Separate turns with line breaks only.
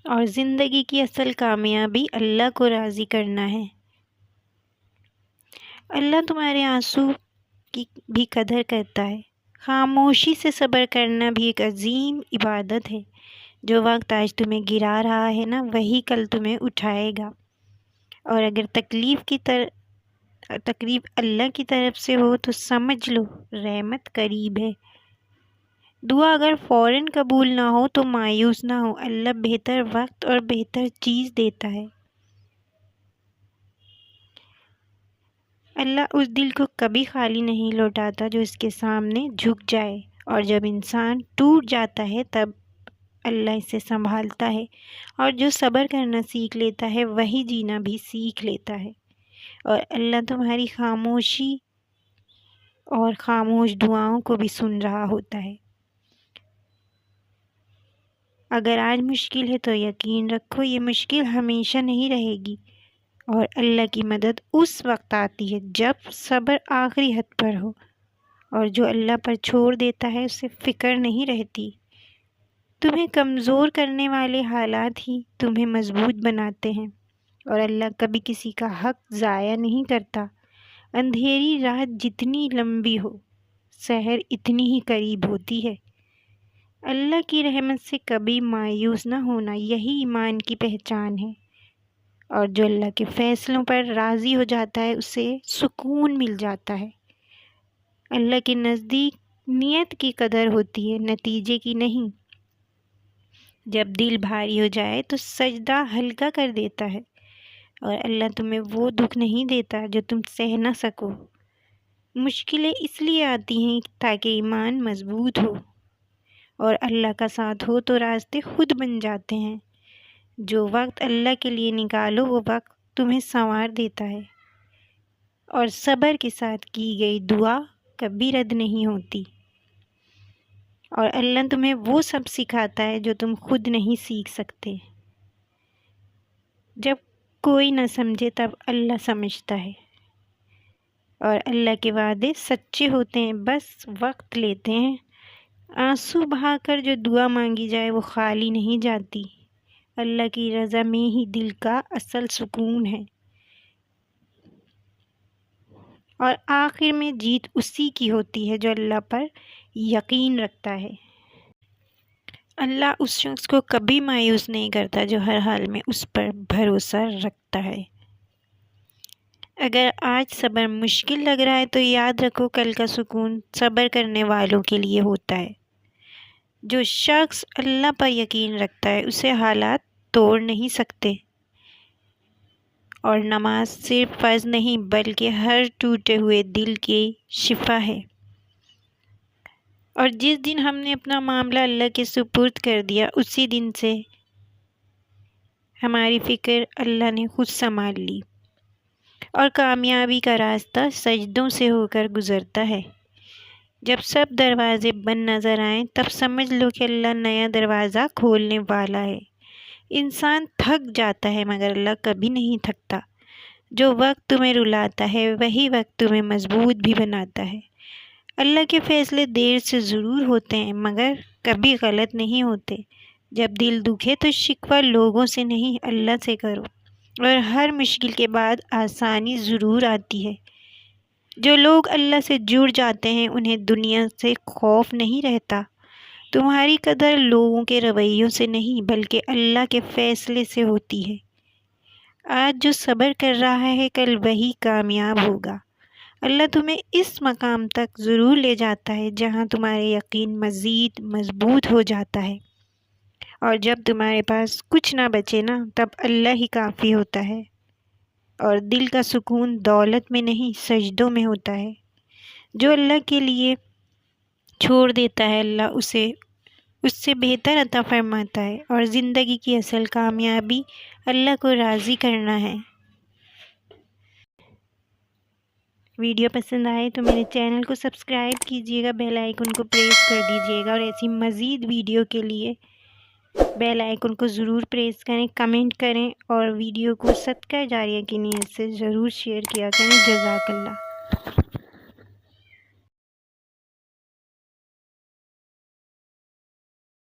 اور زندگی کی اصل کامیابی اللہ کو راضی کرنا ہے۔ اللہ تمہارے آنسو کی بھی قدر کرتا ہے۔ خاموشی سے صبر کرنا بھی ایک عظیم عبادت ہے۔ جو وقت آج تمہیں گرا رہا ہے نا، وہی کل تمہیں اٹھائے گا۔ اور اگر تکلیف اللہ کی طرف سے ہو تو سمجھ لو رحمت قریب ہے۔ دعا اگر فوراً قبول نہ ہو تو مایوس نہ ہو، اللہ بہتر وقت اور بہتر چیز دیتا ہے۔ اللہ اس دل کو کبھی خالی نہیں لوٹاتا جو اس کے سامنے جھک جائے، اور جب انسان ٹوٹ جاتا ہے تب اللہ اسے سنبھالتا ہے، اور جو صبر کرنا سیکھ لیتا ہے وہی جینا بھی سیکھ لیتا ہے۔ اور اللہ تمہاری خاموشی اور خاموش دعاؤں کو بھی سن رہا ہوتا ہے۔ اگر آج مشکل ہے تو یقین رکھو یہ مشکل ہمیشہ نہیں رہے گی، اور اللہ کی مدد اس وقت آتی ہے جب صبر آخری حد پر ہو، اور جو اللہ پر چھوڑ دیتا ہے اسے فکر نہیں رہتی۔ تمہیں کمزور کرنے والے حالات ہی تمہیں مضبوط بناتے ہیں، اور اللہ کبھی کسی کا حق ضائع نہیں کرتا۔ اندھیری رات جتنی لمبی ہو، سحر اتنی ہی قریب ہوتی ہے۔ اللہ کی رحمت سے کبھی مایوس نہ ہونا، یہی ایمان کی پہچان ہے۔ اور جو اللہ کے فیصلوں پر راضی ہو جاتا ہے اسے سکون مل جاتا ہے۔ اللہ کے نزدیک نیت کی قدر ہوتی ہے، نتیجے کی نہیں۔ جب دل بھاری ہو جائے تو سجدہ ہلکا کر دیتا ہے، اور اللہ تمہیں وہ دکھ نہیں دیتا جو تم سہ نہ سکو۔ مشکلیں اس لیے آتی ہیں تاکہ ایمان مضبوط ہو، اور اللہ کا ساتھ ہو تو راستے خود بن جاتے ہیں۔ جو وقت اللہ کے لیے نکالو وہ وقت تمہیں سنوار دیتا ہے، اور صبر کے ساتھ کی گئی دعا کبھی رد نہیں ہوتی۔ اور اللہ تمہیں وہ سب سکھاتا ہے جو تم خود نہیں سیکھ سکتے۔ جب کوئی نہ سمجھے تب اللہ سمجھتا ہے، اور اللہ کے وعدے سچے ہوتے ہیں، بس وقت لیتے ہیں۔ آنسو بہا کر جو دعا مانگی جائے وہ خالی نہیں جاتی۔ اللہ کی رضا میں ہی دل کا اصل سکون ہے، اور آخر میں جیت اسی کی ہوتی ہے جو اللہ پر یقین رکھتا ہے۔ اللہ اس شخص کو کبھی مایوس نہیں کرتا جو ہر حال میں اس پر بھروسہ رکھتا ہے۔ اگر آج صبر مشکل لگ رہا ہے تو یاد رکھو کل کا سکون صبر کرنے والوں کے لیے ہوتا ہے۔ جو شخص اللہ پر یقین رکھتا ہے اسے حالات توڑ نہیں سکتے، اور نماز صرف فرض نہیں بلکہ ہر ٹوٹے ہوئے دل کی شفا ہے۔ اور جس دن ہم نے اپنا معاملہ اللہ کے سپرد کر دیا اسی دن سے ہماری فکر اللہ نے خود سنبھال لی، اور کامیابی کا راستہ سجدوں سے ہو کر گزرتا ہے۔ جب سب دروازے بند نظر آئیں تب سمجھ لو کہ اللہ نیا دروازہ کھولنے والا ہے۔ انسان تھک جاتا ہے مگر اللہ کبھی نہیں تھکتا۔ جو وقت تمہیں رلاتا ہے وہی وقت تمہیں مضبوط بھی بناتا ہے۔ اللہ کے فیصلے دیر سے ضرور ہوتے ہیں مگر کبھی غلط نہیں ہوتے۔ جب دل دکھے تو شکوہ لوگوں سے نہیں اللہ سے کرو، اور ہر مشکل کے بعد آسانی ضرور آتی ہے۔ جو لوگ اللہ سے جڑ جاتے ہیں انہیں دنیا سے خوف نہیں رہتا۔ تمہاری قدر لوگوں کے رویوں سے نہیں بلکہ اللہ کے فیصلے سے ہوتی ہے۔ آج جو صبر کر رہا ہے کل وہی کامیاب ہوگا۔ اللہ تمہیں اس مقام تک ضرور لے جاتا ہے جہاں تمہارے یقین مزید مضبوط ہو جاتا ہے، اور جب تمہارے پاس کچھ نہ بچے نا تب اللہ ہی کافی ہوتا ہے۔ اور دل کا سکون دولت میں نہیں سجدوں میں ہوتا ہے۔ جو اللہ کے لیے چھوڑ دیتا ہے اللہ اس سے بہتر عطا فرماتا ہے، اور زندگی کی اصل کامیابی اللہ کو راضی کرنا ہے۔ ویڈیو پسند آئے تو میرے چینل کو سبسکرائب کیجیے گا، بیل آئیکن کو پریس کر دیجیے گا، اور ایسی مزید ویڈیو کے لیے بیل آئیکن کو ضرور پریس کریں، کمنٹ کریں، اور ویڈیو کو صدقہ جاریہ کی نیت سے ضرور شیئر کیا کریں۔ جزاک اللہ۔